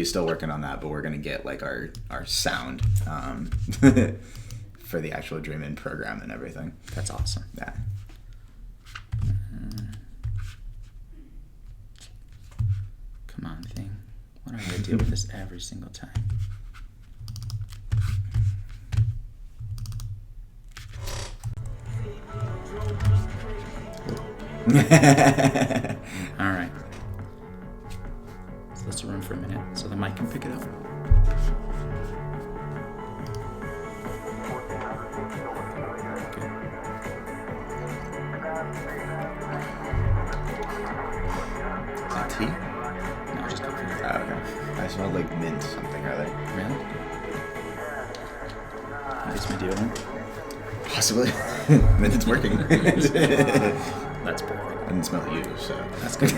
he's still working on that, but we're going to get like our sound for the actual Dreamin program and everything. That's awesome. Yeah. Come on, thing. Why do I have to deal with this every single time? All right. So let's run for a minute so the mic can pick it up. Good. Is that tea? No, just coffee. Oh, okay. I smelled like mint something or other. Really? At least my deodorant. Possibly. Then it's working. That's perfect. I didn't smell you, so That's good.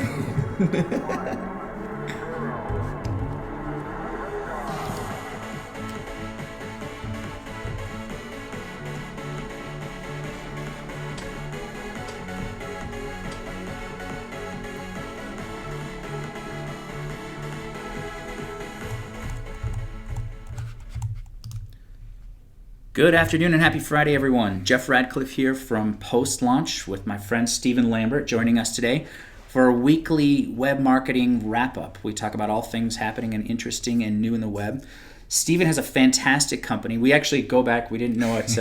Good afternoon and happy Friday, everyone. Jeff Radcliffe here from Post Launch with my friend Steven Lambert joining us today for a weekly web marketing wrap-up. We talk about all things happening and interesting and new in the web. Steven has a fantastic company. We actually go back, we didn't know it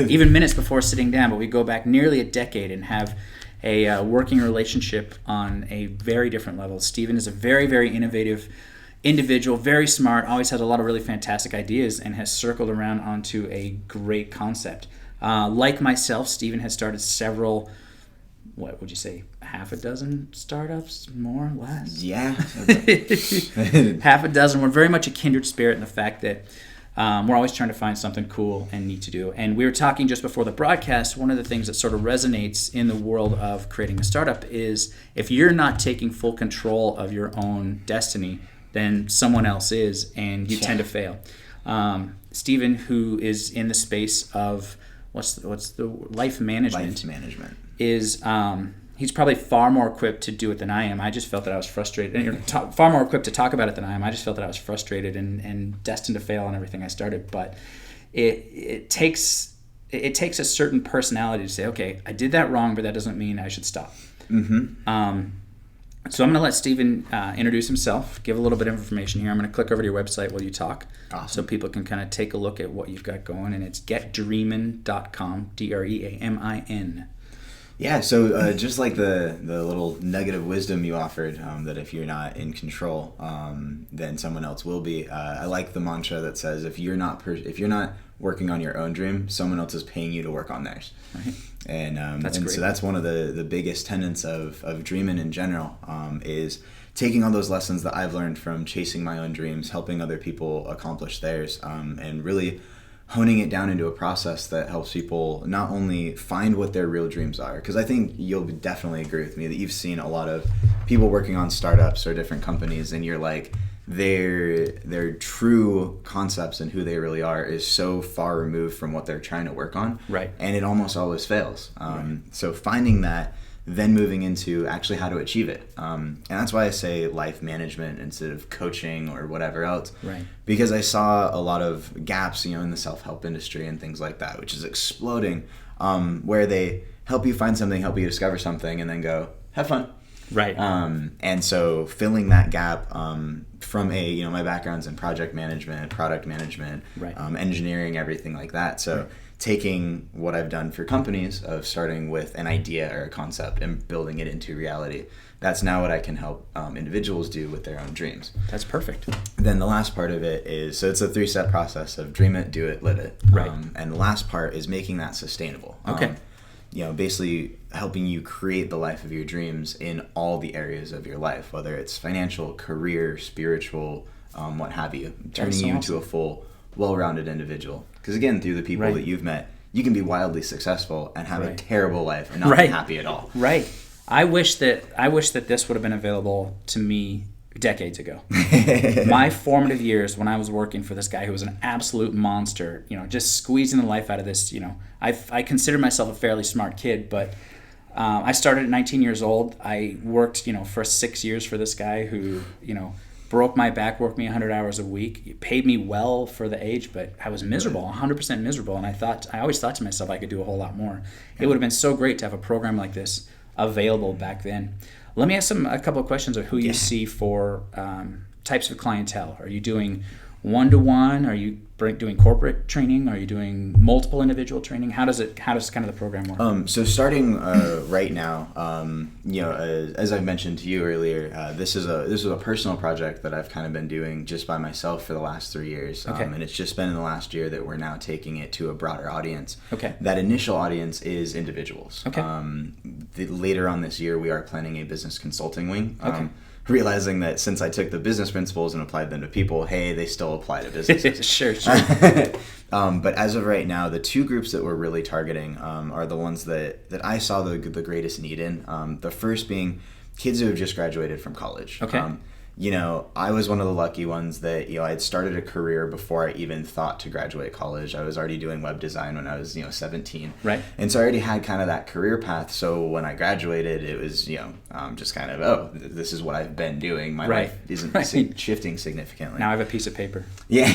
even minutes before sitting down, but we go back nearly a decade and have a working relationship on a very different level. Steven is a very, very innovative individual, very smart, always has a lot of really fantastic ideas, and has circled around onto a great concept. Like myself, Steven has started several, what would you say, half a dozen startups, more or less? yeah. Half a dozen. We're very much a kindred spirit in the fact that we're always trying to find something cool and neat to do. And we were talking just before the broadcast, one of the things that sort of resonates in the world of creating a startup is if you're not taking full control of your own destiny, then someone else is, and you tend to fail. Steven, who is in the space of what's the life management? Life management Is he's probably far more equipped to do it than I am. I just felt that I was frustrated, and far more equipped to talk about it than I am. I just felt that I was frustrated and destined to fail on everything I started. But it takes a certain personality to say, okay, I did that wrong, but that doesn't mean I should stop. Mm-hmm. So I'm going to let Steven introduce himself, give a little bit of information here. I'm going to click over to your website while you talk, so people can kind of take a look at what you've got going, and it's getdreamin.com, Dreamin. Yeah, so just like the little nugget of wisdom you offered, that if you're not in control, then someone else will be. I like the mantra that says if you're not working on your own dream, someone else is paying you to work on theirs. Right. And so that's one of the biggest tenets of Dreamin in general, is taking all those lessons that I've learned from chasing my own dreams, helping other people accomplish theirs, and really honing it down into a process that helps people not only find what their real dreams are, because I think you'll definitely agree with me that you've seen a lot of people working on startups or different companies, and you're like, their true concepts and who they really are is so far removed from what they're trying to work on, right? And it almost always fails. Right. So finding that, then moving into actually how to achieve it, and that's why I say life management instead of coaching or whatever else, right? Because I saw a lot of gaps, in the self-help industry and things like that, which is exploding, where they help you find something, help you discover something, and then go have fun. Right. And so filling that gap from my background's in project management, product management, right. Engineering, everything like that. So right. Taking what I've done for companies of starting with an idea or a concept and building it into reality, that's now what I can help individuals do with their own dreams. That's perfect. Then the last part of it is, so it's a 3-step process of dream it, do it, live it. Right. And the last part is making that sustainable. Okay. Basically helping you create the life of your dreams in all the areas of your life, whether it's financial, career, spiritual, what have you, turning you into a full, well-rounded individual. Because again, through the people that you've met, you can be wildly successful and have a terrible life and not be happy at all. Right. I wish that this would have been available to me decades ago. My formative years when I was working for this guy who was an absolute monster, just squeezing the life out of this, I consider myself a fairly smart kid, but I started at 19 years old. I worked, for 6 years for this guy who, broke my back, worked me 100 hours a week. It paid me well for the age, but I was miserable, 100% miserable. And I always thought to myself I could do a whole lot more. It would have been so great to have a program like this available back then. Let me ask a couple of questions of who you see for types of clientele. Are you doing one-to-one? Are you doing corporate training? Are you doing multiple individual training? How does kind of the program work? So starting right now, as I mentioned to you earlier, this is a personal project that I've kind of been doing just by myself for the last 3 years. Okay. And it's just been in the last year that we're now taking it to a broader audience. Okay. That initial audience is individuals. Okay. Later on this year, we are planning a business consulting wing. Okay. Realizing that since I took the business principles and applied them to people, hey, they still apply to businesses. Sure. But as of right now, the two groups that we're really targeting are the ones that I saw the greatest need in. The first being kids who have just graduated from college. Okay. I was one of the lucky ones that, I had started a career before I even thought to graduate college. I was already doing web design when I was, 17. Right. And so I already had kind of that career path. So when I graduated, it was, just kind of, this is what I've been doing. My life isn't shifting significantly. Now I have a piece of paper. Yeah.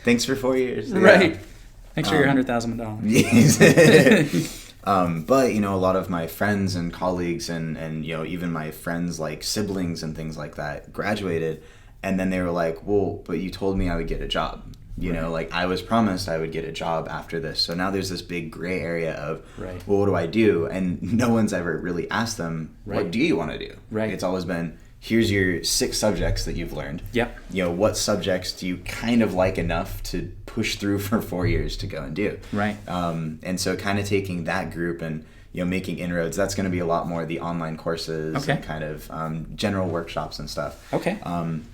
Thanks for 4 years. Right. Yeah. Thanks for your $100,000. But a lot of my friends and colleagues and even my friends like siblings and things like that graduated, and then they were like, well, but you told me I would get a job. Like I was promised I would get a job after this. So now there's this big gray area of, well, what do I do? And no one's ever really asked them, what do you want to do? Right. It's always been, here's your 6 subjects that you've learned. Yep. What subjects do you kind of like enough to push through for 4 years to go and do? Right. And so kind of taking that group and, making inroads, that's going to be a lot more the online courses and kind of general workshops and stuff. Okay.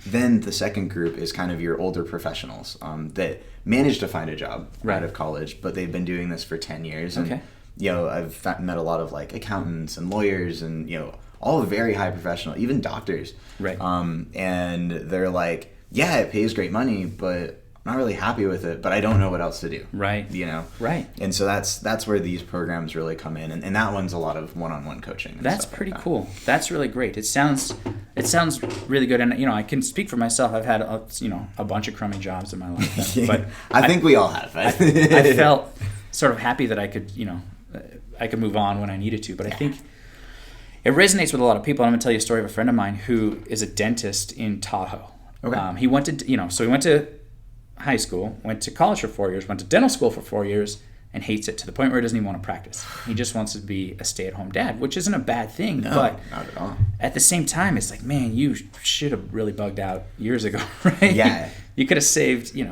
Then the second group is kind of your older professionals that managed to find a job out of college, but they've been doing this for 10 years. And, I've met a lot of like accountants and lawyers and, all very high professional, even doctors. Right. And they're like, yeah, it pays great money, but I'm not really happy with it, but I don't know what else to do. Right. Right. And so that's where these programs really come in. And that one's a lot of one-on-one coaching. That's pretty cool. That's really great. It sounds really good. And, I can speak for myself. I've had, a bunch of crummy jobs in my life. But I think we all have. I felt sort of happy that I could, I could move on when I needed to. But I think it resonates with a lot of people. I'm going to tell you a story of a friend of mine who is a dentist in Tahoe. Okay. He went to, so he went to high school, went to college for 4 years, went to dental school for 4 years, and hates it to the point where he doesn't even want to practice. He just wants to be a stay-at-home dad, which isn't a bad thing. No, but not at all. At the same time, it's like, man, you should have really bugged out years ago, right? Yeah. You could have saved, you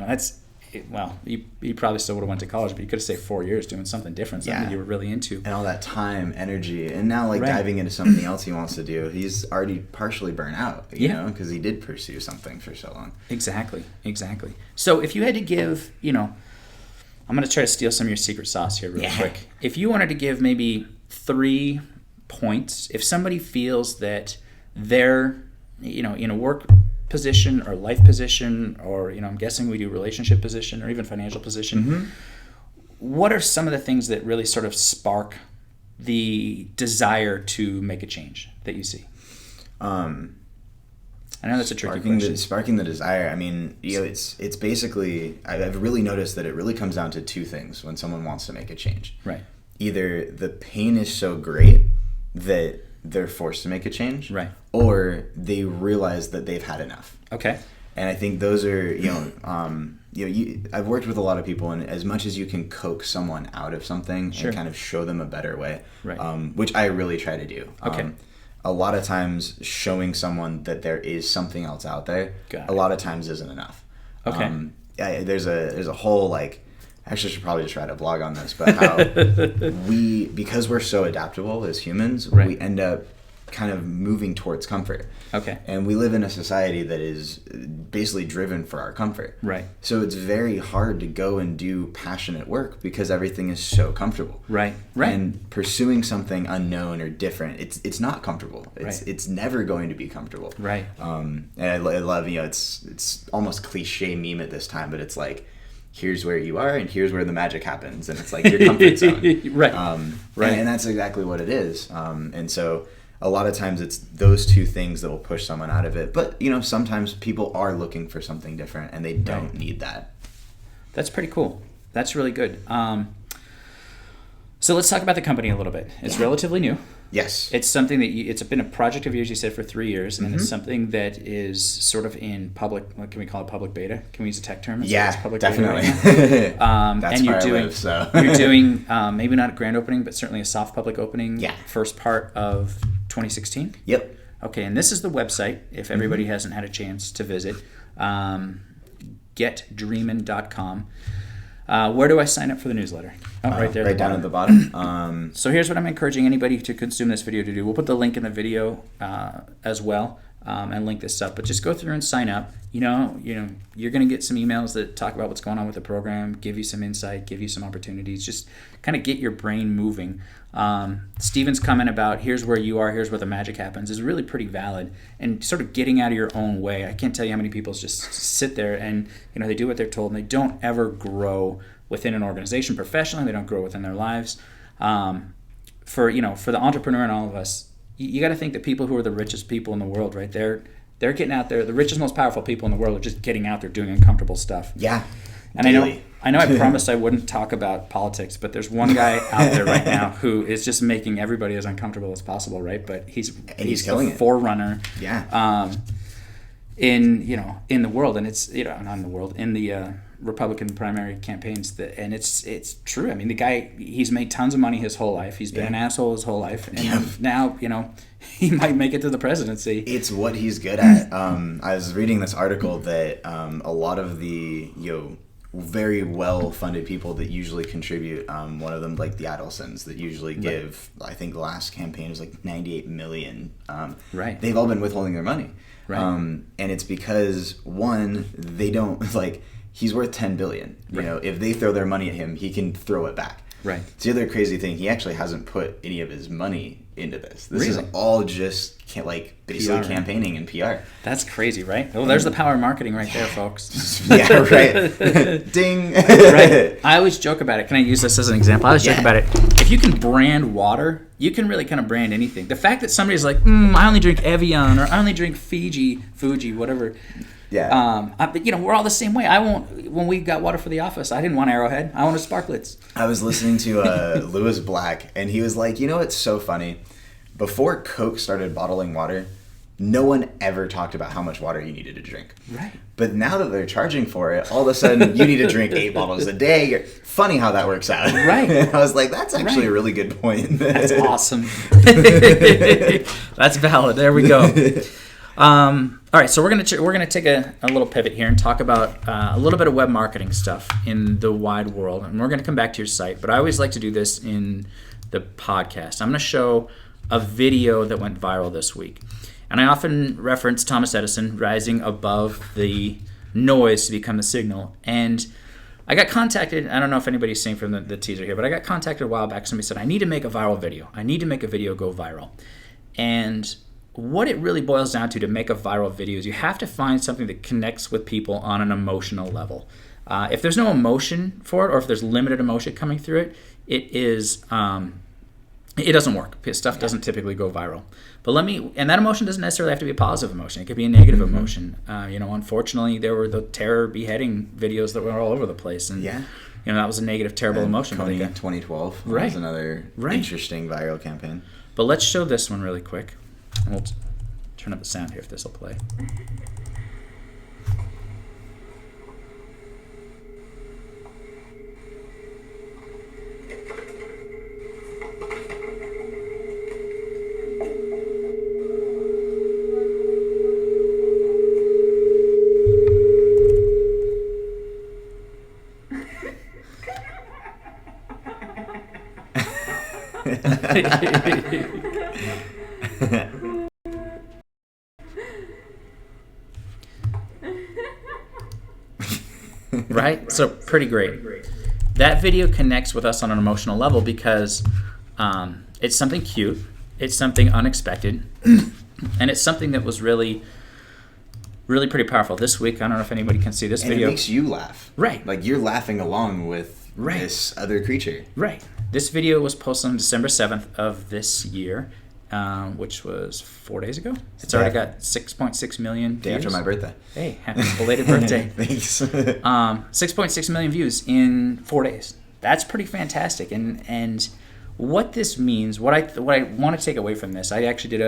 probably still would have went to college, but you could have saved 4 years doing something different, something you were really into. And all that time, energy, and now diving into something else he wants to do. He's already partially burnt out, you know, because he did pursue something for so long. Exactly. So if you had to give, I'm going to try to steal some of your secret sauce here real quick. If you wanted to give maybe 3 points, if somebody feels that they're, in a work position or life position, or I'm guessing we do relationship position or even financial position, what are some of the things that really sort of spark the desire to make a change that you see? I know that's a tricky question. Sparking the desire. I mean, it's basically, I've really noticed that it really comes down to 2 things when someone wants to make a change. Right. Either the pain is so great that they're forced to make a change, right, or they realize that they've had enough. Okay. And I think those are, I've worked with a lot of people, and as much as you can coax someone out of something and kind of show them a better way, right, which I really try to do. Okay. A lot of times showing someone that there is something else out there, a lot of times isn't enough. Okay. There's a whole actually I should probably just write a blog on this, but how because we're so adaptable as humans, we end up kind of moving towards comfort. Okay. And we live in a society that is basically driven for our comfort. Right. So it's very hard to go and do passionate work because everything is so comfortable. Right. And pursuing something unknown or different, it's not comfortable. It's never going to be comfortable. Right. And I love, it's almost cliche meme at this time, but it's like, here's where you are and here's where the magic happens, and it's like your comfort zone. Right. And that's exactly what it is. And so a lot of times it's those two things that will push someone out of it. But, sometimes people are looking for something different and they don't need that. That's pretty cool. That's really good. So let's talk about the company a little bit. It's relatively new. Yes. It's something that it's been a project of yours, you said, for 3 years, and it's something that is sort of in public. What can we call it? Public beta? Can we use a tech term? Yeah, public definitely. Beta right That's and where I live, so. You're doing maybe not a grand opening, but certainly a soft public opening. Yeah. First part of 2016. Yep. Okay, and this is the website. If everybody hasn't had a chance to visit, getdreamin.com. Where do I sign up for the newsletter? Oh, right there. Right down at the bottom. So here's what I'm encouraging anybody to consume this video to do. We'll put the link in the video as well and link this up. But just go through and sign up. You're going to get some emails that talk about what's going on with the program, give you some insight, give you some opportunities, just kind of get your brain moving. Steven's comment about here's where you are, here's where the magic happens is really pretty valid, and sort of getting out of your own way. I can't tell you how many people just sit there and they do what they're told and they don't ever grow within an organization professionally. They don't grow within their lives. For the entrepreneur and all of us, you got to think that people who are the richest people in the world, right? They're getting out there. The richest, most powerful people in the world are just getting out there doing uncomfortable stuff. Yeah. And I know I promised I wouldn't talk about politics, but there's one guy out there right now who is just making everybody as uncomfortable as possible, right? But he's killing the forerunner. Yeah. In the world, and it's not in the world, in the Republican primary campaigns, and it's true. I mean, the guy, he's made tons of money his whole life. He's been an asshole his whole life, and now he might make it to the presidency. It's what he's good at. I was reading this article that a lot of the very well-funded people that usually contribute, one of them like the Adelsons that usually give, I think the last campaign was like 98 million. Right. They've all been withholding their money. Right. And it's because one, they don't he's worth 10 billion. Right. If they throw their money at him, he can throw it back. Right. It's the other crazy thing. He actually hasn't put any of his money into this. This Really? is all just basically PR. campaigning and PR. That's crazy, right? Well, there's the power of marketing right there, folks. Yeah, right. Ding. Right. I always joke about it. Can I use this as an example? I always joke about it. If you can brand water, you can really kind of brand anything. The fact that somebody's like, I only drink Evian, or I only drink Fuji, whatever. Yeah. But we're all the same way. When we got water for the office, I didn't want Arrowhead. I wanted Sparklets. I was listening to Lewis Black, and he was like, it's so funny. Before Coke started bottling water, no one ever talked about how much water you needed to drink. Right. But now that they're charging for it, all of a sudden you need to drink 8 bottles a day. Funny how that works out. Right. And I was like, that's actually a really good point. That's awesome. That's valid. There we go. All right, so we're gonna take a little pivot here and talk about a little bit of web marketing stuff in the wide world, and we're gonna come back to your site. But I always like to do this in the podcast. I'm gonna show a video that went viral this week, and I often reference Thomas Edison rising above the noise to become the signal. And I got contacted. I don't know if anybody's seen from the teaser here, but I got contacted a while back. Somebody said, I need to make a viral video. I need to make a video go viral. And what it really boils down to make a viral video is you have to find something that connects with people on an emotional level. If there's no emotion for it, or if there's limited emotion coming through it doesn't work. Stuff doesn't typically go viral. But and that emotion doesn't necessarily have to be a positive emotion. It could be a negative emotion. Unfortunately, there were the terror beheading videos that were all over the place, and that was a negative, terrible emotion. 2012 right. was another interesting viral campaign. But let's show this one really quick. And we'll turn up the sound here if this will play. Right? So pretty great. That video connects with us on an emotional level because it's something cute, it's something unexpected, and it's something that was really, really pretty powerful. This week, I don't know if anybody can see this video. And it makes you laugh. Right. Like you're laughing along with this other creature. Right. This video was posted on December 7th of this year. which was 4 days ago. It's already got 6.6 million Day views. after my birthday. Hey, happy belated birthday. Thanks. 6.6 million views in 4 days. That's pretty fantastic. And what this means, what I want to take away from this, I actually did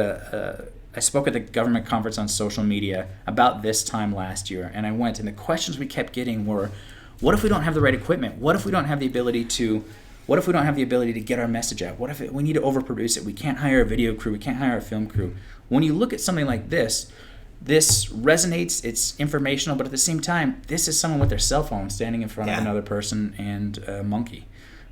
I spoke at the government conference on social media about this time last year, and I went, and the questions we kept getting were, what if we don't have the right equipment? What if we don't have the ability to get our message out? What if we need to overproduce it? We can't hire a video crew. We can't hire a film crew. When you look at something like this resonates. It's informational, but at the same time, this is someone with their cell phone standing in front of another person and a monkey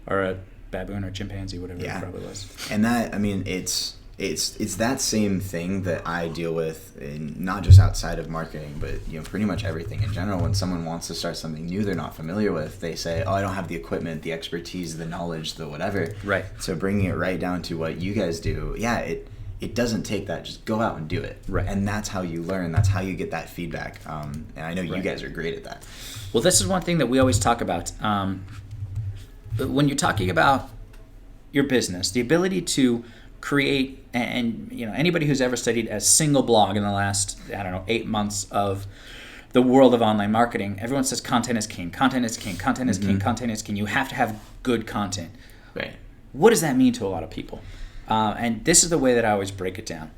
or a baboon or chimpanzee, whatever it probably was. And that, I mean, it's that same thing that I deal with, not just outside of marketing, but pretty much everything in general. When someone wants to start something new they're not familiar with, they say, "Oh, I don't have the equipment, the expertise, the knowledge, the whatever." Right. So bringing it right down to what you guys do, it doesn't take that. Just go out and do it. Right. And that's how you learn. That's how you get that feedback. And I know you guys are great at that. Well, this is one thing that we always talk about. When you're talking about your business, the ability to create, and anybody who's ever studied a single blog in the last 8 months of the world of online marketing, everyone says content is king, content is king, content is king, content is king. You have to have good content. Right. What does that mean to a lot of people? And this is the way that I always break it down.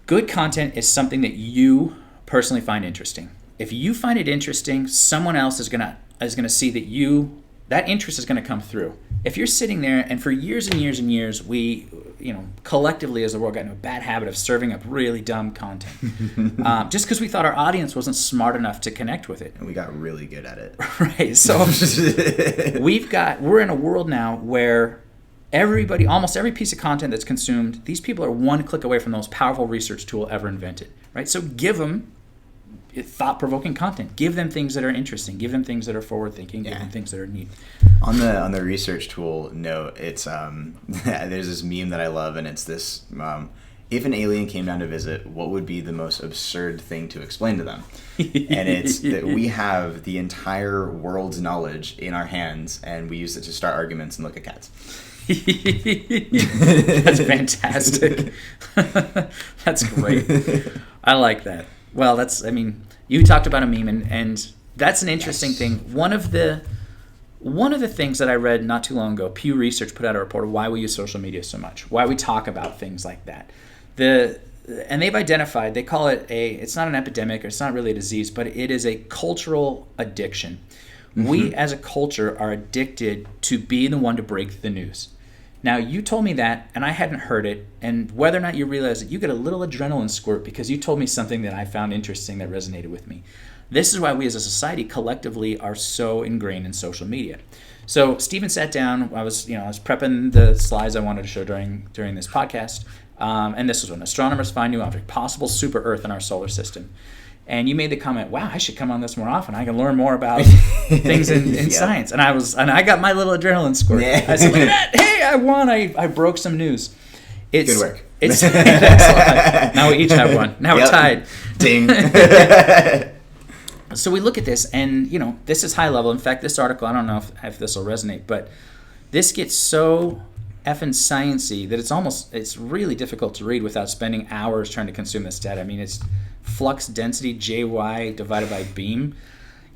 Good content is something that you personally find interesting. If you find it interesting, someone else is gonna see that interest is gonna come through. If you're sitting there, and for years and years and years, we, collectively as the world got into a bad habit of serving up really dumb content, just because we thought our audience wasn't smart enough to connect with it. And we got really good at it. Right. So we're in a world now where almost every piece of content that's consumed, these people are one click away from the most powerful research tool ever invented. Right. So give them thought-provoking content. Give them things that are interesting. Give them things that are forward-thinking. Give them things that are neat. On the research tool note, it's there's this meme that I love, and it's this: if an alien came down to visit, what would be the most absurd thing to explain to them? And it's that we have the entire world's knowledge in our hands, and we use it to start arguments and look at cats. That's fantastic. That's great. I like that. Well, you talked about a meme, and that's an interesting thing. One of the things that I read not too long ago, Pew Research put out a report of why we use social media so much, why we talk about things like that. And they've identified, they call it it's not an epidemic, or it's not really a disease, but it is a cultural addiction. Mm-hmm. We as a culture are addicted to being the one to break the news. Now, you told me that, and I hadn't heard it, and whether or not you realize it, you get a little adrenaline squirt because you told me something that I found interesting that resonated with me. This is why we as a society collectively are so ingrained in social media. So Steven sat down. I was prepping the slides I wanted to show during this podcast, and this was when astronomers find new object, possible super Earth in our solar system. And you made the comment, "Wow, I should come on this more often. I can learn more about things in science." And I got my little adrenaline squirt. Yeah. I said, "Look at that! Hey, I won! I broke some news." Good work. Now we each have one. Now we're tied. Ding. So we look at this, and this is high level. In fact, this article, I don't know if this will resonate, but this gets so effing sciencey that it's really difficult to read without spending hours trying to consume this data. I mean, it's flux density JY divided by beam.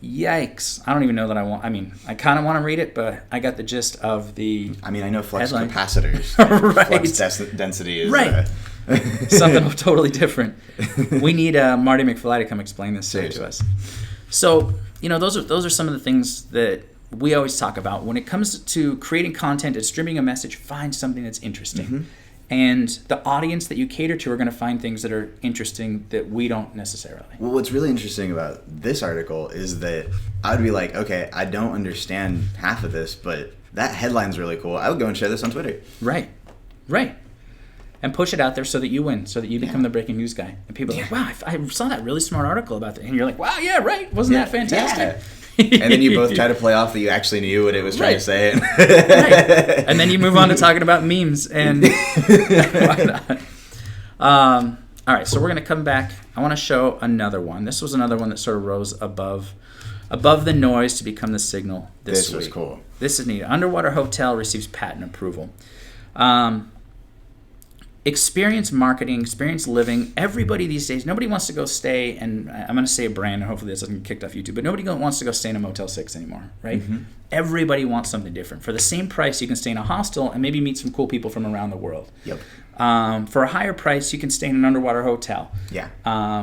Yikes. I don't even know that I kind of want to read it, but I got the gist of the I know flux headline. Capacitors. Right. Flux density is... Right. Something totally different. We need Marty McFly to come explain this to us. So, those are some of the things that we always talk about. When it comes to creating content and streaming a message, find something that's interesting. Mm-hmm. And the audience that you cater to are going to find things that are interesting that we don't necessarily. Well, what's really interesting about this article is that I would be like, okay, I don't understand half of this, but that headline's really cool. I would go and share this on Twitter. Right. And push it out there so that you win, so that you become the breaking news guy. And people are like, wow, I saw that really smart article about that. And you're like, wow, yeah, right. Wasn't that fantastic? Yeah. And then you both try to play off that you actually knew what it was trying to say. Right. And then you move on to talking about memes. And why not? All right, so we're going to come back. I want to show another one. This was another one that sort of rose above the noise to become the signal this week. This was cool. This is neat. Underwater hotel receives patent approval. experience marketing, experience living. Everybody these days, nobody wants to go stay, and I'm going to say a brand, and hopefully this doesn't get kicked off YouTube, but nobody wants to go stay in a Motel 6 anymore, right? Mm-hmm. Everybody wants something different. For the same price, you can stay in a hostel and maybe meet some cool people from around the world. Yep. For a higher price, you can stay in an underwater hotel. Yeah.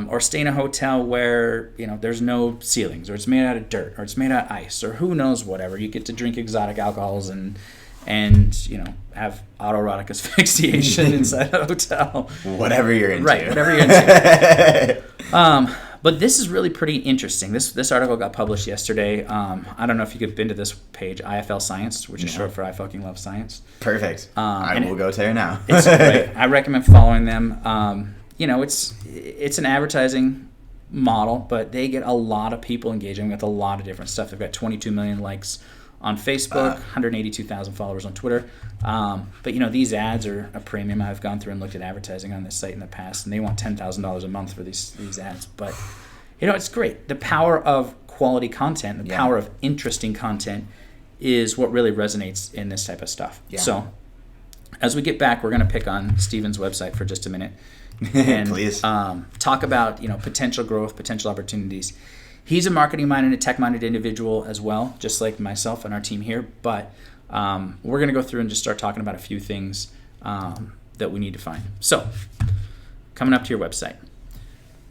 Or stay in a hotel where, there's no ceilings, or it's made out of dirt, or it's made out of ice, or who knows, whatever. You get to drink exotic alcohols and have autoerotic asphyxiation inside a hotel. Whatever you're into. Right, whatever you're into. But this is really pretty interesting. This article got published yesterday. I don't know if you could been to this page, IFL Science, which is short for I Fucking Love Science. Perfect. I will go there now. It's great. I recommend following them. It's an advertising model, but they get a lot of people engaging with a lot of different stuff. They've got 22 million likes on Facebook, 182,000 followers on Twitter. But these ads are a premium. I've gone through and looked at advertising on this site in the past, and they want $10,000 a month for these ads. But it's great. The power of quality content, the power of interesting content, is what really resonates in this type of stuff. Yeah. So, as we get back, we're going to pick on Steven's website for just a minute, and please talk about potential growth, potential opportunities. He's a marketing-minded and tech-minded individual as well, just like myself and our team here. But we're going to go through and just start talking about a few things that we need to find. So, coming up to your website.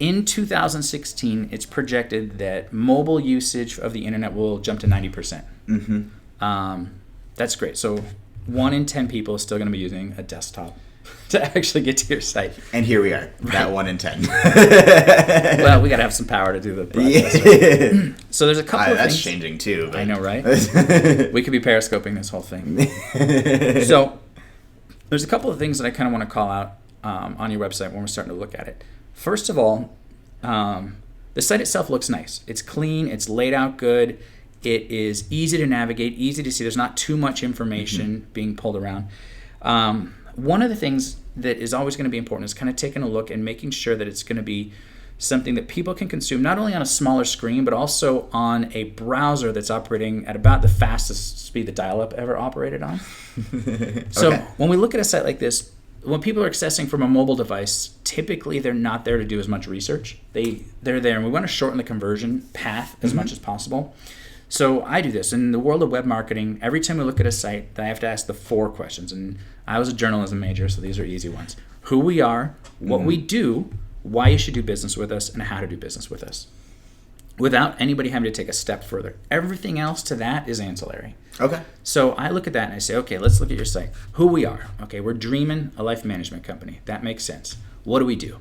In 2016, it's projected that mobile usage of the internet will jump to 90%. Mm-hmm. That's great. So, 1 in 10 people is still going to be using a desktop to actually get to your site. And here we are, that 1 in 10. Well, we got to have some power to do the broadcast. Right? So there's a couple of things. That's changing too. But. I know, right? We could be periscoping this whole thing. So there's a couple of things that I kind of want to call out on your website when we're starting to look at it. First of all, the site itself looks nice. It's clean. It's laid out good. It is easy to navigate, easy to see. There's not too much information being pulled around. One of the things that is always going to be important is kind of taking a look and making sure that it's going to be something that people can consume not only on a smaller screen, but also on a browser that's operating at about the fastest speed that dial-up ever operated on. So when we look at a site like this, when people are accessing from a mobile device, typically they're not there to do as much research. They're there, and we want to shorten the conversion path as much as possible. So I do this. In the world of web marketing, every time we look at a site, I have to ask the 4 questions. And I was a journalism major, so these are easy ones. Who we are, what we do, why you should do business with us, and how to do business with us. Without anybody having to take a step further. Everything else to that is ancillary. Okay. So I look at that and I say, okay, let's look at your site. Who we are. Okay, we're Dreamin, a life management company. That makes sense. What do we do?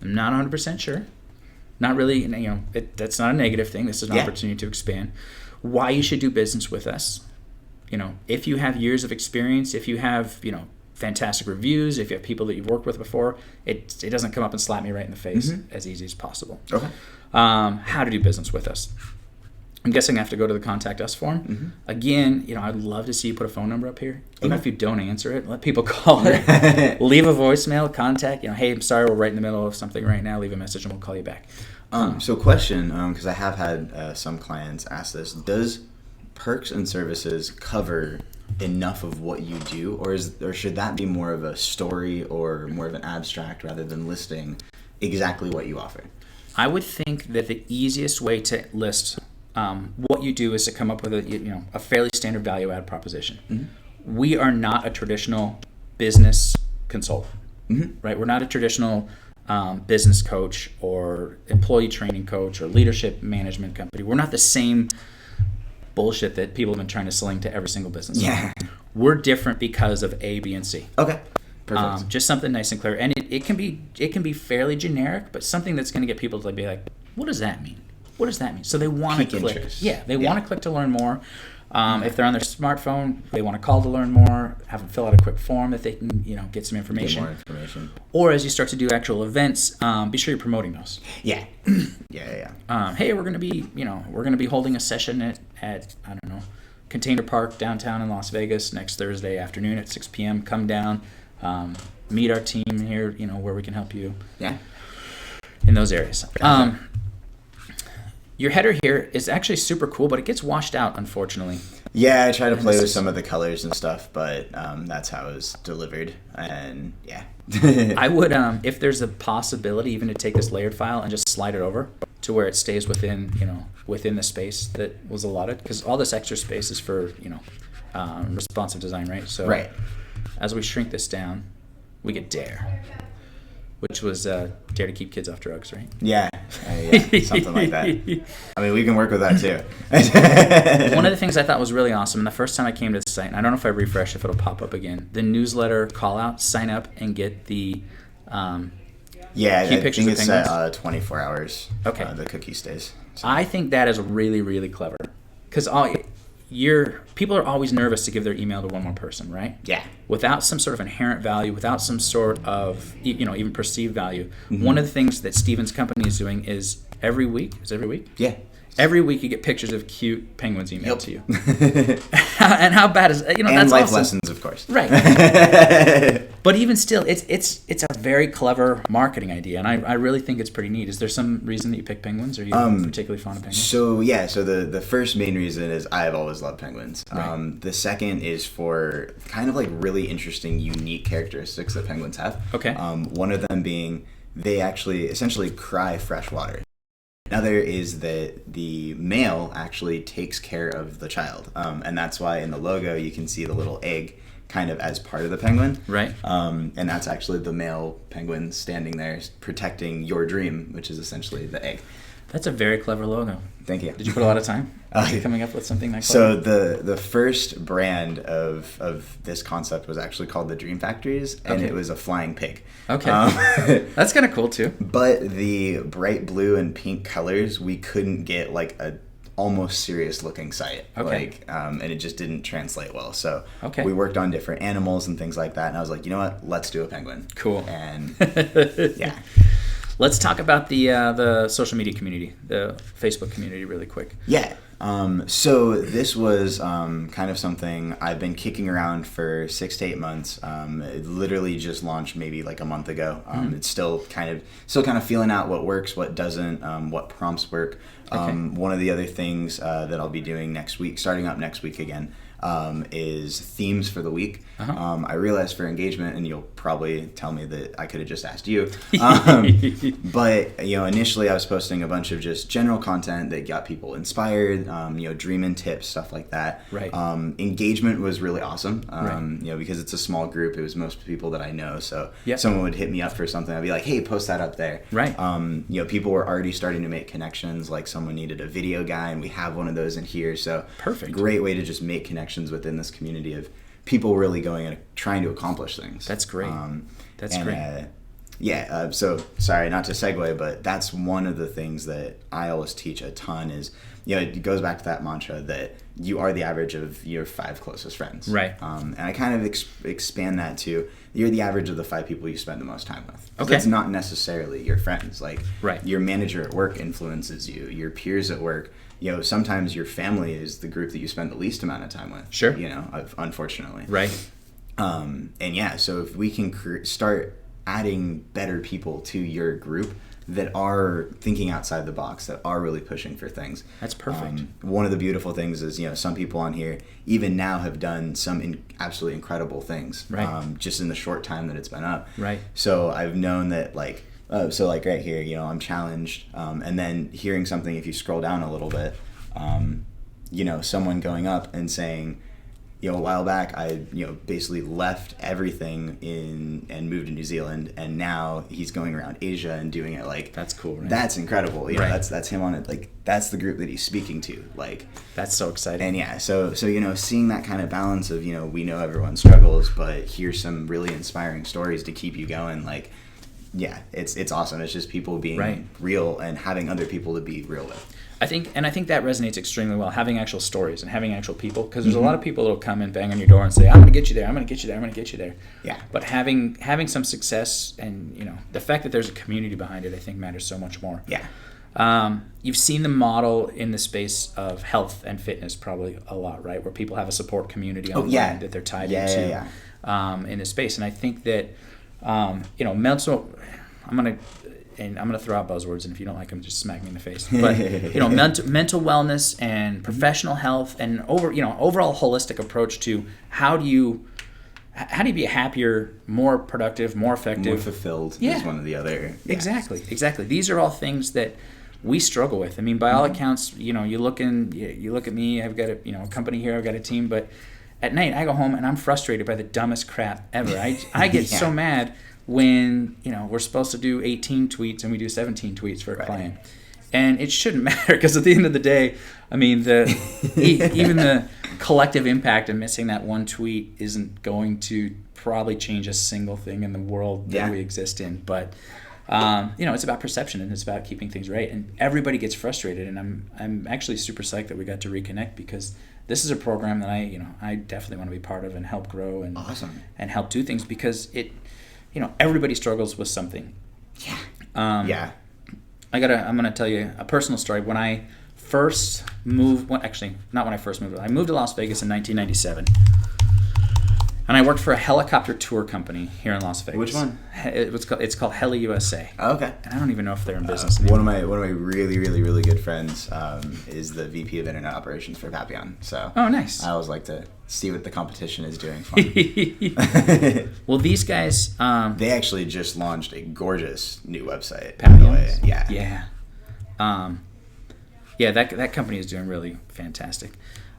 I'm not 100% sure. Not really, that's not a negative thing. This is an opportunity to expand. Why you should do business with us. If you have years of experience, if you have, fantastic reviews, if you have people that you've worked with before, it doesn't come up and slap me right in the face as easy as possible. Okay. How to do business with us. I'm guessing I have to go to the Contact Us form. Again, I'd love to see you put a phone number up here. Even if you don't answer it, let people call it. Leave a voicemail, contact. Hey, I'm sorry, we're right in the middle of something right now. Leave a message and we'll call you back. So question, because I have had some clients ask this, does perks and services cover enough of what you do, or should that be more of a story or more of an abstract rather than listing exactly what you offer? I would think that the easiest way to list what you do is to come up with a fairly standard value add proposition. We are not a traditional business consultant, right? We're not a traditional business coach or employee training coach or leadership management company. We're not the same bullshit that people have been trying to sling to every single business. Yeah. We're different because of A, B, and C. Okay. Perfect. Just something nice and clear. And it can be fairly generic, but something that's going to get people to be like, what does that mean? What does that mean? So they want to click. Interest. Yeah, they want to click to learn more. If they're on their smartphone, they want to call to learn more, have them fill out a quick form that they can, get some information. Get more information. Or as you start to do actual events, be sure you're promoting those. Yeah. Yeah. Hey, we're going to be holding a session at I don't know, Container Park downtown in Las Vegas next Thursday afternoon at 6 p.m. Come down, meet our team here, where we can help you. Yeah. In those areas. Your header here is actually super cool, but it gets washed out, unfortunately. Yeah, I try to play with some of the colors and stuff, but that's how it was delivered. And yeah. I would, if there's a possibility, even to take this layered file and just slide it over to where it stays within, within the space that was allotted, because all this extra space is for, responsive design, right? So right. As we shrink this down, we get dare, which was dare to keep kids off drugs, right? Yeah, something like that. I mean, we can work with that too. One of the things I thought was really awesome, and the first time I came to the site, and I don't know if I refresh if it'll pop up again, the newsletter call out, sign up and get the I key think pictures it's of penguins. 24 hours. Okay. The cookie stays. So. I think that is really, really clever, because people are always nervous to give their email to one more person, right? Yeah. Without some sort of inherent value, without some sort of even perceived value. One of the things that Steven's company is doing is every week. Yeah. Every week you get pictures of cute penguins emailed to you. And how bad is and that's life awesome. lessons, of course. Right. But even still, it's a very clever marketing idea, and I really think it's pretty neat. Is there some reason that you pick penguins? Or are you particularly fond of penguins? So the first main reason is I've always loved penguins. Right. The second is for kind of like really interesting, unique characteristics that penguins have. Okay. One of them being they actually essentially cry fresh water. Another is that the male actually takes care of the child, and that's why in the logo you can see the little egg kind of as part of the penguin. Right. And that's actually the male penguin standing there protecting your dream, which is essentially the egg. That's a very clever logo. Thank you. Did you put a lot of time coming up with something like that? So the first brand of this concept was actually called the Dream Factories, and it was a flying pig. Okay. That's kind of cool too. But the bright blue and pink colors, we couldn't get like a almost serious looking site. Okay. And it just didn't translate well. So okay. We worked on different animals and things like that, and I was like, you know what, let's do a penguin. Cool. And yeah. Let's talk about the social media community, the Facebook community, really quick. Yeah. So this was kind of something I've been kicking around for 6 to 8 months. It literally just launched maybe like a month ago. It's still kind of feeling out what works, what doesn't, what prompts work. Okay. One of the other things that I'll be doing next week, starting up next week again, is themes for the week. Uh-huh. I realized for engagement, and you'll probably tell me that I could have just asked you, but initially I was posting a bunch of just general content that got people inspired, Dreamin tips, stuff like that. Right. Engagement was really awesome, right. Because it's a small group. It was most people that I know, so yep. Someone would hit me up for something, I'd be like, hey, post that up there. Right. People were already starting to make connections, like someone needed a video guy, and we have one of those in here, so perfect. Great way to just make connections within this community of people really going and trying to accomplish things. That's great. That's great. So sorry, not to segue, but that's one of the things that I always teach a ton is, it goes back to that mantra that you are the average of your 5 closest friends. Right. And I kind of expand that to you're the average of the 5 people you spend the most time with. Okay. That's not necessarily your friends. Like right. Your manager at work influences you. Your peers at work. Sometimes your family is the group that you spend the least amount of time with. Sure. Unfortunately. Right. So if we can start adding better people to your group that are thinking outside the box, that are really pushing for things. That's perfect. One of the beautiful things is, some people on here even now have done some absolutely incredible things. Right. Just in the short time that it's been up. Right. So I've known that right here, I'm challenged. And then hearing something, if you scroll down a little bit, someone going up and saying, a while back I basically left everything and moved to New Zealand, and now he's going around Asia and doing it. Like, that's cool, right? That's incredible. Right. That's him on it. Like, that's the group that he's speaking to. Like, that's so exciting. And so seeing that kind of balance of we know everyone struggles, but here's some really inspiring stories to keep you going. Like, yeah, it's awesome. It's just people being right. real and having other people to be real with. I think that resonates extremely well, having actual stories and having actual people, because there's mm-hmm. a lot of people that will come and bang on your door and say, I'm going to get you there, I'm going to get you there, I'm going to get you there. Yeah. But having some success and, the fact that there's a community behind it, I think matters so much more. Yeah. You've seen the model in the space of health and fitness probably a lot, right? Where people have a support community online that they're tied into in this space. And I think that, mental, and I'm going to throw out buzzwords, and if you don't like them, just smack me in the face. But mental wellness and professional health, and overall holistic approach to how do you be happier, more productive, more effective, more fulfilled is one of the other. Exactly. These are all things that we struggle with. I mean, by all accounts, you look at me. I've got a company here. I've got a team, but at night I go home and I'm frustrated by the dumbest crap ever. I get so mad when we're supposed to do 18 tweets and we do 17 tweets for a client. And it shouldn't matter, because at the end of the day, I mean, even the collective impact of missing that one tweet isn't going to probably change a single thing in the world that we exist in. But it's about perception, and it's about keeping things right. And everybody gets frustrated, and I'm actually super psyched that we got to reconnect, because this is a program that I definitely want to be part of and help grow and and help do things, because everybody struggles with something. Yeah. I'm going to tell you a personal story. When I first moved, not when I first moved, I moved to Las Vegas in 1997. And I worked for a helicopter tour company here in Las Vegas. Which one? It's called Heli USA. Oh, okay. And I don't even know if they're in business anymore. One of my really, really, really good friends is the VP of Internet Operations for Papillon. So nice. I always like to see what the competition is doing for me. Well, these guys... they actually just launched a gorgeous new website. Papillons? Yeah. That company is doing really fantastic.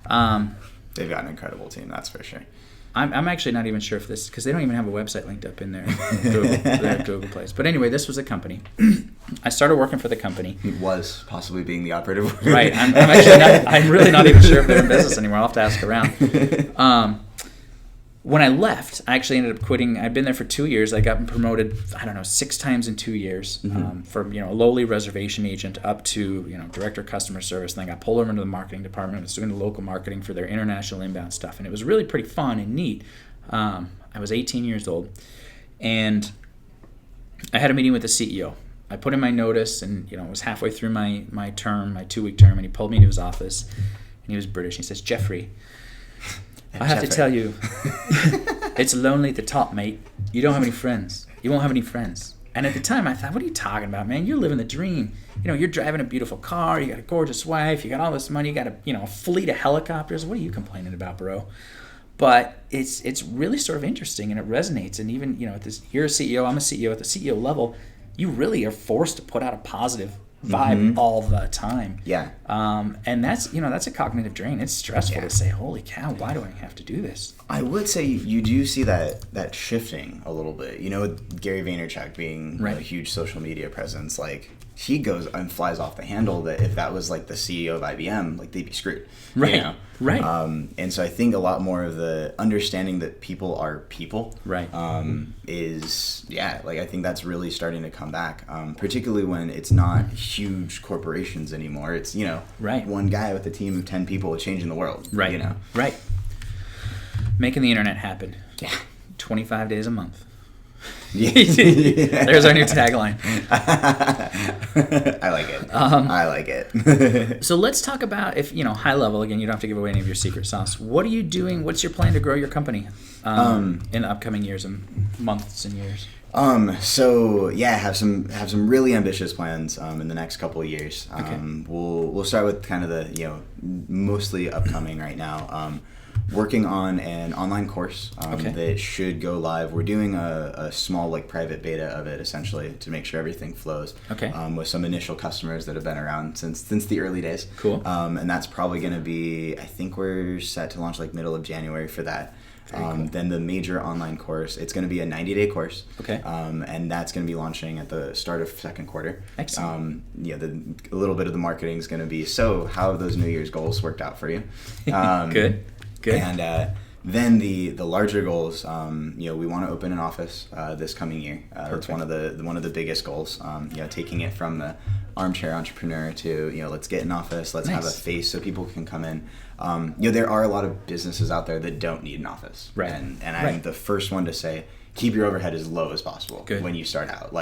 They've got an incredible team, that's for sure. I'm actually not even sure if this, because they don't even have a website linked up in their Google place. But anyway, this was a company. I started working for the company. It was possibly being the operative word. Right. I'm really not even sure if they're in business anymore. I'll have to ask around. When I left, I actually ended up quitting. I'd been there for 2 years. I got promoted, 6 times in 2 years, from a lowly reservation agent up to director of customer service. And then I got pulled over into the marketing department. I was doing the local marketing for their international inbound stuff, and it was really pretty fun and neat. I was 18 years old, and I had a meeting with the CEO. I put in my notice, and it was halfway through my 2-week term, and he pulled me into his office, and he was British. He says, "Jeffrey, I have to tell you, it's lonely at the top, mate. You don't have any friends. You won't have any friends." And at the time, I thought, what are you talking about, man? You're living the dream. You're driving a beautiful car. You got a gorgeous wife. You got all this money. You got a fleet of helicopters. What are you complaining about, bro? But it's really sort of interesting, and it resonates. And even, you're a CEO, I'm a CEO. At the CEO level, you really are forced to put out a positive vibe all the time. Yeah. And that's a cognitive drain. It's stressful to say, holy cow, why do I have to do this? I would say you do see that shifting a little bit. With Gary Vaynerchuk being a huge social media presence, like, he goes and flies off the handle that if that was like the CEO of IBM, like, they'd be screwed. Right. Right. And so I think a lot more of the understanding that people are people. Right. I think that's really starting to come back, particularly when it's not huge corporations anymore. It's, one guy with a team of 10 people changing the world. Right. Right. Making the internet happen. Yeah. 25 days a month. Yeah. There's our new tagline. I like it. I like it. So let's talk about, if high level, again, you don't have to give away any of your secret sauce. What are you doing? What's your plan to grow your company in the upcoming years and months and years? Have some really ambitious plans in the next couple of years. Okay. We'll start with kind of the mostly upcoming right now. Working on an online course that should go live. We're doing a small private beta of it, essentially, to make sure everything flows. Okay. With some initial customers that have been around since the early days. Cool. And that's probably going to be, I think we're set to launch middle of January for that. Cool. Then the major online course, it's going to be a 90-day course. Okay. And that's going to be launching at the start of second quarter. Excellent. A little bit of the marketing is going to be, so how have those New Year's goals worked out for you? Good. And then the larger goals, we want to open an office this coming year. That's one of the biggest goals. Taking it from the armchair entrepreneur to let's get an office, let's have a face so people can come in. There are a lot of businesses out there that don't need an office, right? And I'm the first one to say, keep your overhead as low as possible when you start out.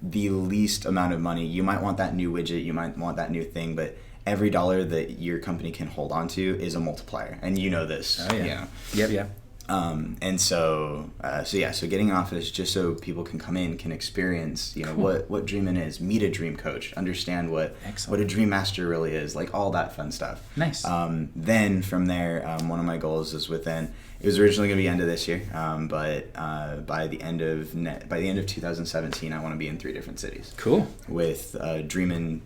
The least amount of money. You might want that new widget, you might want that new thing, but every dollar that your company can hold on to is a multiplier, and this. Oh, yeah. Yep. And so getting an office just so people can come in, can experience, what Dreamin is, meet a dream coach, understand what a dream master really is, like all that fun stuff. Nice. Then from there, one of my goals is it was originally going to be end of this year, but by the end of 2017, I want to be in 3 different cities. Cool. With Dreamin,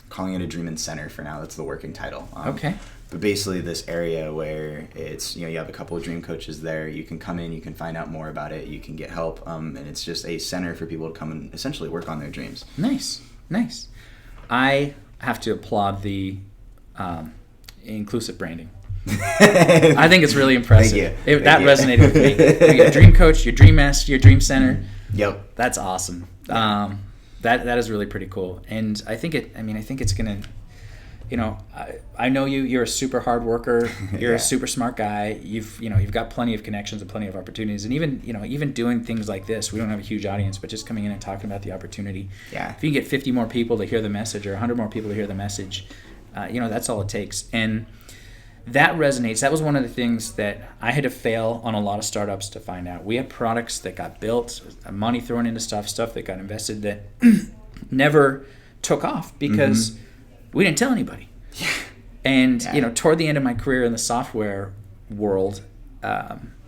calling it a Dreamin Center for now. That's the working title. Okay. But basically this area where it's, you have a couple of dream coaches there. You can come in, you can find out more about it, you can get help, and it's just a center for people to come and essentially work on their dreams. Nice. I have to applaud the inclusive branding. I think it's really impressive. Thank you. That resonated with me. Your dream coach, your dream master, your dream center. Yep. That's awesome. That is really pretty cool. And I think it's going to, I know you're a super hard worker. You're a super smart guy. You've got plenty of connections and plenty of opportunities. And even doing things like this, we don't have a huge audience, but just coming in and talking about the opportunity. Yeah. If you can get 50 more people to hear the message or 100 more people to hear the message, that's all it takes. And that resonates. That was one of the things that I had to fail on a lot of startups to find out. We had products that got built, money thrown into stuff that got invested that never took off because we didn't tell anybody. Yeah. And, toward the end of my career in the software world,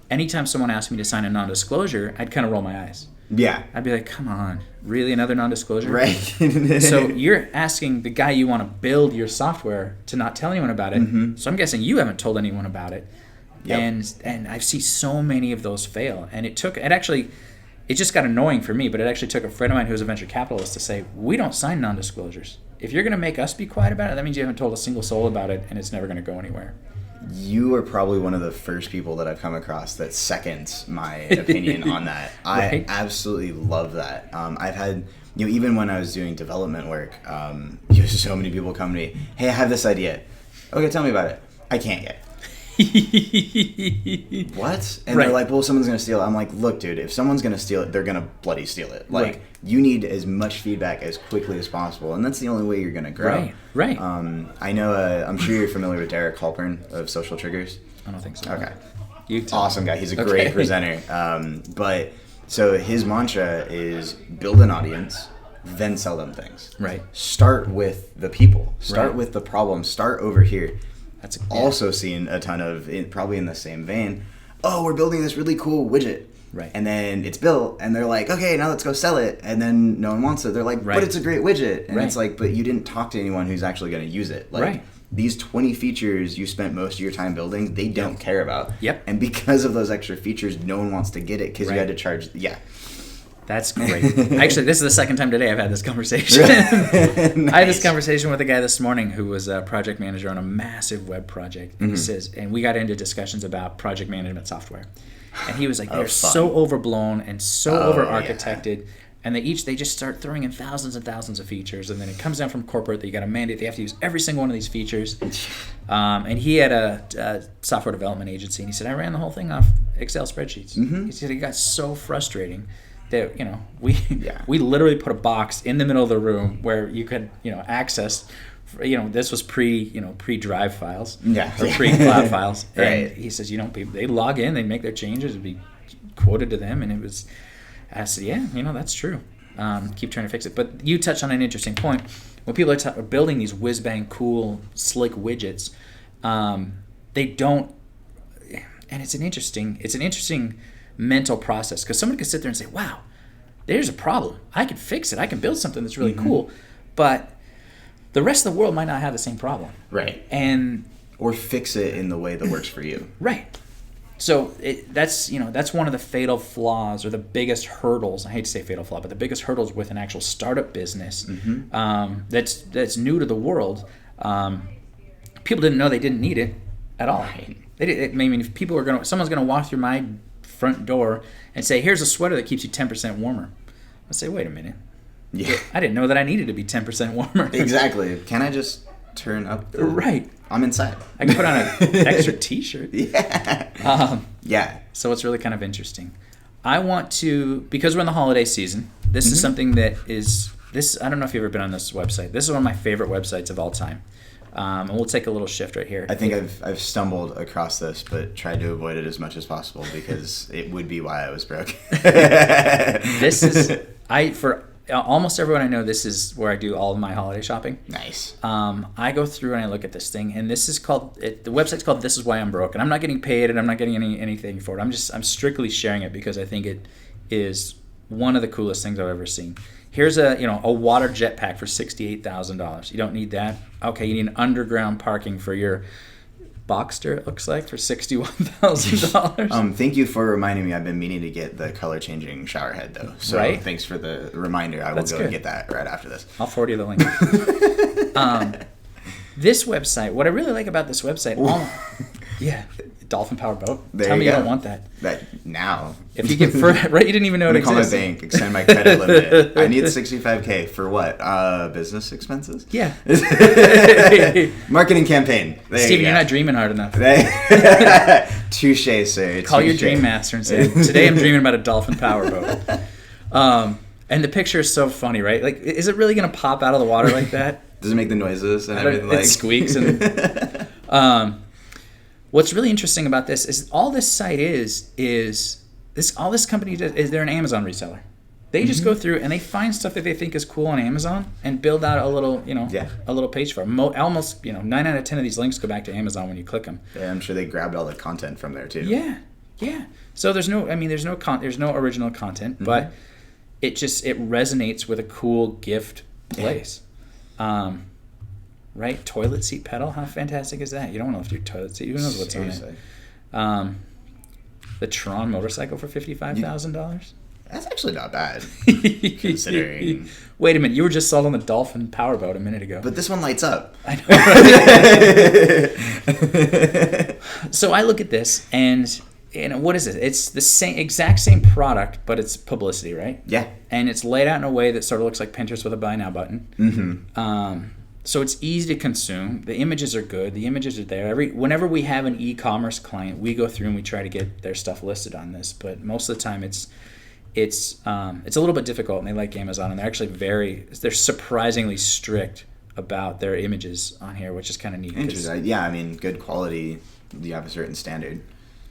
anytime someone asked me to sign a non-disclosure, I'd kind of roll my eyes. Yeah. I'd be like, come on, really another non-disclosure? Right. So you're asking the guy you want to build your software to not tell anyone about it. Mm-hmm. So I'm guessing you haven't told anyone about it. Yep. And I see so many of those fail. And it just got annoying for me, but it actually took a friend of mine who was a venture capitalist to say, we don't sign non-disclosures. If you're going to make us be quiet about it, that means you haven't told a single soul about it, and it's never going to go anywhere. You are probably one of the first people that I've come across that seconds my opinion on that. Right? I absolutely love that. I've had, even when I was doing development work, so many people come to me, hey, I have this idea. Okay, tell me about it. I can't yet. What? And they're like, well, someone's going to steal it. I'm like, look, dude, if someone's going to steal it, they're going to bloody steal it. Like, you need as much feedback as quickly as possible, and that's the only way you're going to grow. Right. I know, I'm sure you're familiar with Derek Halpern of Social Triggers. I don't think so. Okay. Awesome guy. He's a great presenter. But so his mantra is build an audience, then sell them things. Right. Start with the people. Start with the problem. Start over here. That's also seen a ton of, probably in the same vein, oh, we're building this really cool widget. Right. And then it's built, and they're like, okay, now let's go sell it. And then no one wants it. They're like, but it's a great widget. And it's like, but you didn't talk to anyone who's actually going to use it. Like, these 20 features you spent most of your time building, they don't care about. Yep. And because of those extra features, no one wants to get it because you had to charge. Yeah. That's great. Actually, this is the second time today I've had this conversation. Nice. I had this conversation with a guy this morning who was a project manager on a massive web project. And he says, and we got into discussions about project management software. And he was like, they're so overblown and so over-architected. Yeah. And they just start throwing in thousands and thousands of features. And then it comes down from corporate that you got to mandate they have to use every single one of these features. And he had a software development agency. And he said, I ran the whole thing off Excel spreadsheets. Mm-hmm. He said, it got so frustrating that we literally put a box in the middle of the room where you could access. This was pre-drive files, or pre-cloud files. And he says, people, they log in, they make their changes, it'd be quoted to them, and it was. I said, that's true. Keep trying to fix it. But you touched on an interesting point. When people are building these whiz-bang, cool, slick widgets, they don't. And it's an interesting mental process because someone can sit there and say, wow, there's a problem. I can fix it. I can build something that's really cool. But the rest of the world might not have the same problem. Right. Or fix it in the way that works for you. Right. So that's one of the fatal flaws or the biggest hurdles. I hate to say fatal flaw, but the biggest hurdles with an actual startup business that's new to the world. People didn't know they didn't need it at all. Right. If someone's gonna walk through my front door and say, "Here's a sweater that keeps you 10% warmer," I say, "Wait a minute. Yeah. I didn't know that I needed to be 10% warmer." Exactly. Can I just turn up the... Right. I'm inside. I can put on an extra t-shirt. Yeah. So it's really kind of interesting. I want to, because we're in the holiday season, this is something that is, I don't know if you've ever been on this website. This is one of my favorite websites of all time. And we'll take a little shift right here. I think I've stumbled across this, but tried to avoid it as much as possible because it would be why I was broke. This is for almost everyone I know. This is where I do all of my holiday shopping. Nice. I go through and I look at this thing, and this is called the website's called This Is Why I'm Broke, and I'm not getting paid, and I'm not getting anything for it. I'm strictly sharing it because I think it is one of the coolest things I've ever seen. Here's a water jetpack for $68,000. You don't need that. Okay, you need underground parking for your Boxster, it looks like, for $61,000. Thank you for reminding me. I've been meaning to get the color changing shower head though. So right? Thanks for the reminder. I will go and get that right after this. I'll forward you the link. This website, what I really like about this website, dolphin powered boat. Tell me you don't want that. That now. If you get right, you didn't even know it existed. Call my bank, extend my credit limit. I need $65K for what? Business expenses? Yeah. Marketing campaign. Steven, you're not dreaming hard enough. Touche, sir. Call your dream master and say, today I'm dreaming about a dolphin power boat. And the picture is so funny, right? Like, is it really going to pop out of the water like that? Does it make the noises and everything? It squeaks. And what's really interesting about this is all this site is all this company does is they're an Amazon reseller. They just go through and they find stuff that they think is cool on Amazon and build out a little page for it. Almost 9 out of 10 of these links go back to Amazon when you click them. Yeah, I'm sure they grabbed all the content from there too. Yeah. So there's no original content, but it resonates with a cool gift place. Right? Toilet seat pedal? How fantastic is that? You don't want to lift your toilet seat. Who knows what's Seriously. on it? The Tron motorcycle for $55,000? That's actually not bad, considering... Wait a minute. You were just sold on the Dolphin powerboat a minute ago. But this one lights up. I know. So I look at this, and what is it? It's the exact same product, but it's publicity, right? Yeah. And it's laid out in a way that sort of looks like Pinterest with a buy now button. Mm-hmm. So it's easy to consume. The images are good. The images are there. Whenever we have an e-commerce client, we go through and we try to get their stuff listed on this. But most of the time, it's a little bit difficult, and they like Amazon, and they're actually they're surprisingly strict about their images on here, which is kind of neat. Interesting. Yeah, I mean, good quality. You have a certain standard.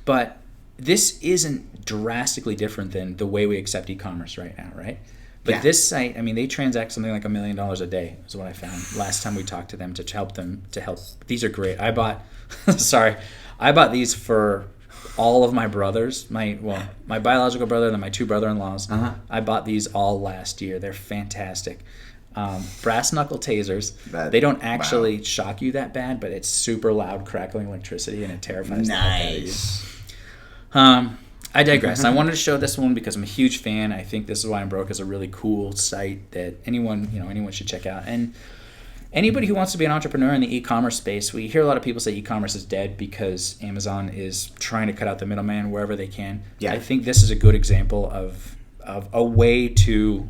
But this isn't drastically different than the way we accept e-commerce right now, right? But this site, I mean, they transact something like $1 million a day is what I found last time we talked to them to help them. These are great. I bought these for all of my brothers, my biological brother and then my 2 brother-in-laws. I bought these all last year. They're fantastic. Brass knuckle tasers. They don't actually shock you that bad, but it's super loud, crackling electricity, and it terrifies the heck out of you. I digress. I wanted to show this one because I'm a huge fan. I think This Is Why I'm Broke is a really cool site that anyone should check out. And anybody who wants to be an entrepreneur in the e-commerce space, we hear a lot of people say e-commerce is dead because Amazon is trying to cut out the middleman wherever they can. Yeah. I think this is a good example of a way to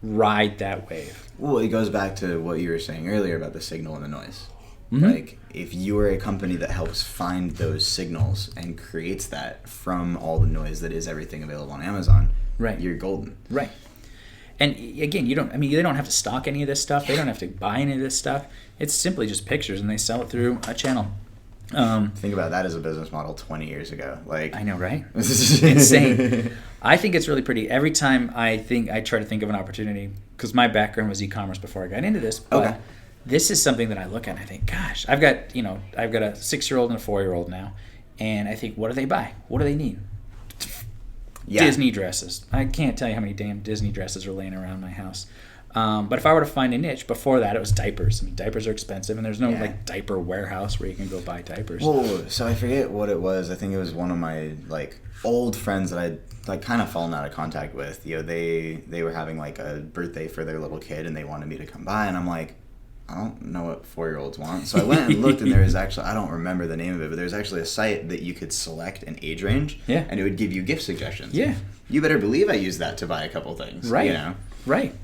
ride that wave. Well, it goes back to what you were saying earlier about the signal and the noise. Mm-hmm. Like, if you are a company that helps find those signals and creates that from all the noise that is everything available on Amazon, right, you're golden. Right. And again, they don't have to stock any of this stuff. They don't have to buy any of this stuff. It's simply just pictures, and they sell it through a channel. Think about that as a business model 20 years ago. Like, I know, right? Insane. I think it's really pretty. Every time I try to think of an opportunity, because my background was e-commerce before I got into this. But okay. This is something that I look at and I think, gosh, I've got a 6-year-old and a 4-year-old now, and I think, what do they buy? What do they need? Yeah. Disney dresses. I can't tell you how many damn Disney dresses are laying around my house. But if I were to find a niche, before that it was diapers. I mean, diapers are expensive, and there's no diaper warehouse where you can go buy diapers. Whoa, so I forget what it was. I think it was one of my old friends that I'd kind of fallen out of contact with. They were having a birthday for their little kid, and they wanted me to come by, and I'm like, I don't know what 4-year-olds want. So I went and looked, and there was actually, I don't remember the name of it, but there's actually a site that you could select an age range, and it would give you gift suggestions. Yeah. You better believe I used that to buy a couple things. Right. Right.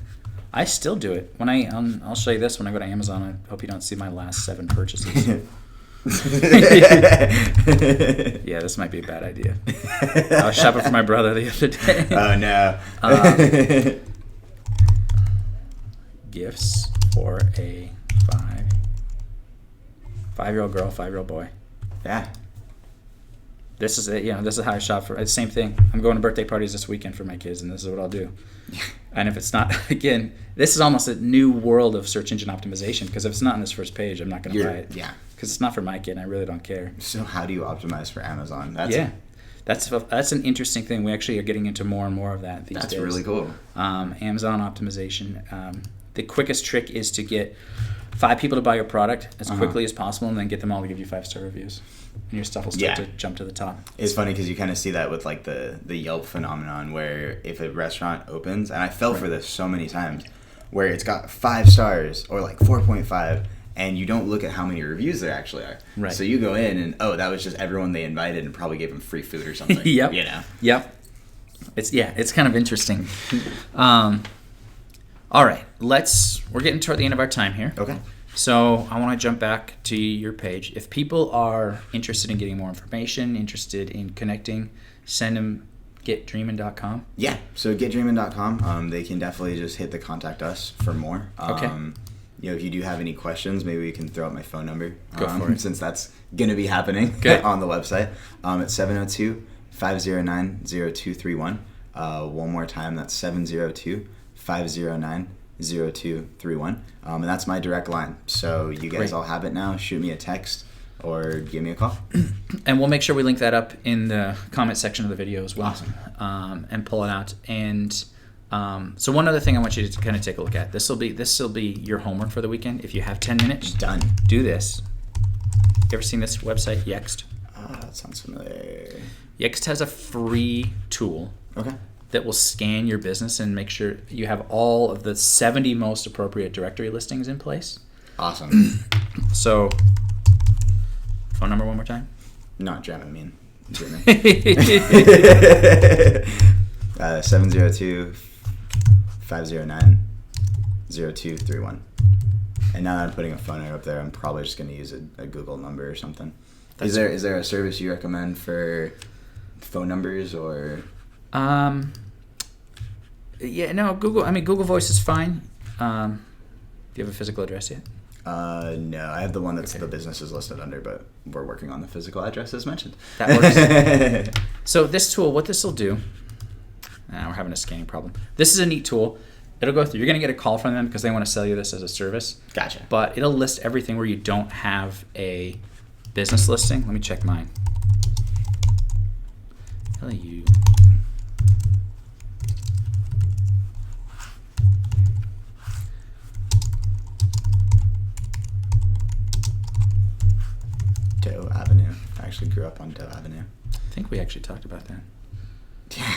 I still do it. When I'll show you this when I go to Amazon. I hope you don't see my last 7 purchases. Yeah, this might be a bad idea. I was shopping for my brother the other day. Oh, no. Gifts for a 5. 5-year-old girl, 5-year-old boy. Yeah. This is it. This is how I shop for. It's the same thing. I'm going to birthday parties this weekend for my kids, and this is what I'll do. And if it's not, again, this is almost a new world of search engine optimization, because if it's not on this first page, I'm not going to buy it. Yeah. Because it's not for my kid, and I really don't care. So how do you optimize for Amazon? That's an interesting thing. We actually are getting into more and more of that these days. That's really cool. Amazon optimization. The quickest trick is to get 5 people to buy your product as quickly as possible, and then get them all to give you 5-star reviews. And your stuff will start to jump to the top. It's funny because you kind of see that with like the Yelp phenomenon, where if a restaurant opens, and I fell for this so many times, where it's got 5 stars or like 4.5, and you don't look at how many reviews there actually are. Right. So you go in and, that was just everyone they invited and probably gave them free food or something. Yep. Yep. It's kind of interesting. All right, we're getting toward the end of our time here. Okay. So I want to jump back to your page. If people are interested in getting more information, interested in connecting, send them getdreamin.com. Yeah, so getdreamin.com. They can definitely just hit the contact us for more. Okay. If you do have any questions, maybe we can throw out my phone number. Go for it. Since that's going to be happening on the website. It's 702-509-0231. One more time, that's 702-509-0231. And that's my direct line. So you guys all have it now. Shoot me a text or give me a call. And we'll make sure we link that up in the comment section of the video as well. Awesome. And pull it out. And so one other thing I want you to kind of take a look at. This will be your homework for the weekend. If you have 10 minutes, done. Do this. You ever seen this website, Yext? That sounds familiar. Yext has a free tool. Okay. That will scan your business and make sure you have all of the 70 most appropriate directory listings in place. Awesome. So, phone number one more time? Not Dreamin, I mean. 702-509-0231. And now that I'm putting a phone number up there, I'm probably just going to use a Google number or something. Is there a service you recommend for phone numbers or... Google Voice is fine. Do you have a physical address yet? No, I have the one that's the business is listed under, but we're working on the physical address as mentioned. That works. So this tool, what this will do, we're having a scanning problem. This is a neat tool. It'll go through. You're going to get a call from them because they want to sell you this as a service. Gotcha. But it'll list everything where you don't have a business listing. Let me check mine. Tell you. Doe Avenue. I actually grew up on Doe Avenue. I think we actually talked about that. Yeah.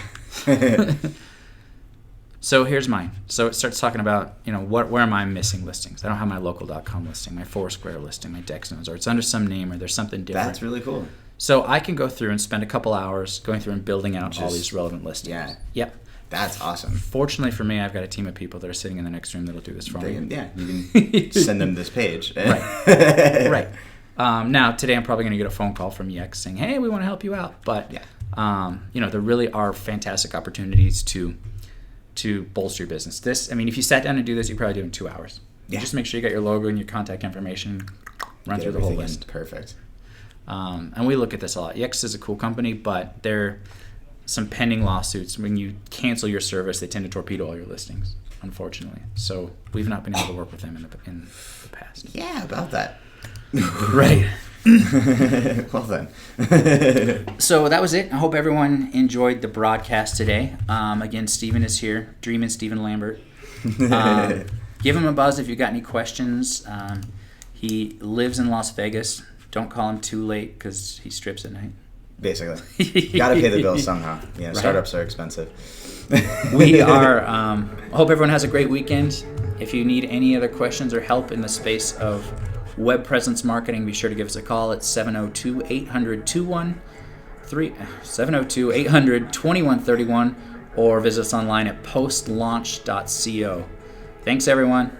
So here's mine. So it starts talking about, where am I missing listings? I don't have my local.com listing, my Foursquare listing, my Dexno's, or it's under some name or there's something different. That's really cool. So I can go through and spend a couple hours going through and building out all these relevant listings. Yeah. Yep. That's awesome. Fortunately for me, I've got a team of people that are sitting in the next room that'll do this for me. You can send them this page. Right. Now, today I'm probably going to get a phone call from Yext saying, hey, we want to help you out. But, there really are fantastic opportunities to bolster your business. If you sat down and do this, you probably do it in 2 hours. You just make sure you got your logo and your contact information, run through the whole list. Perfect. And we look at this a lot. Yext is a cool company, but there are some pending lawsuits. When you cancel your service, they tend to torpedo all your listings, unfortunately. So we've not been able to work with them in the past. Yeah, about that. Right. Well then. So that was it. I hope everyone enjoyed the broadcast today. Again, Steven is here. Dreamin Steven Lambert. Give him a buzz if you got any questions. He lives in Las Vegas. Don't call him too late because he strips at night. Basically. Got to pay the bills somehow. Yeah, startups are expensive. We are. I hope everyone has a great weekend. If you need any other questions or help in the space of web presence marketing, be sure to give us a call at 702-800-2131 or visit us online at postlaunch.co. Thanks, everyone.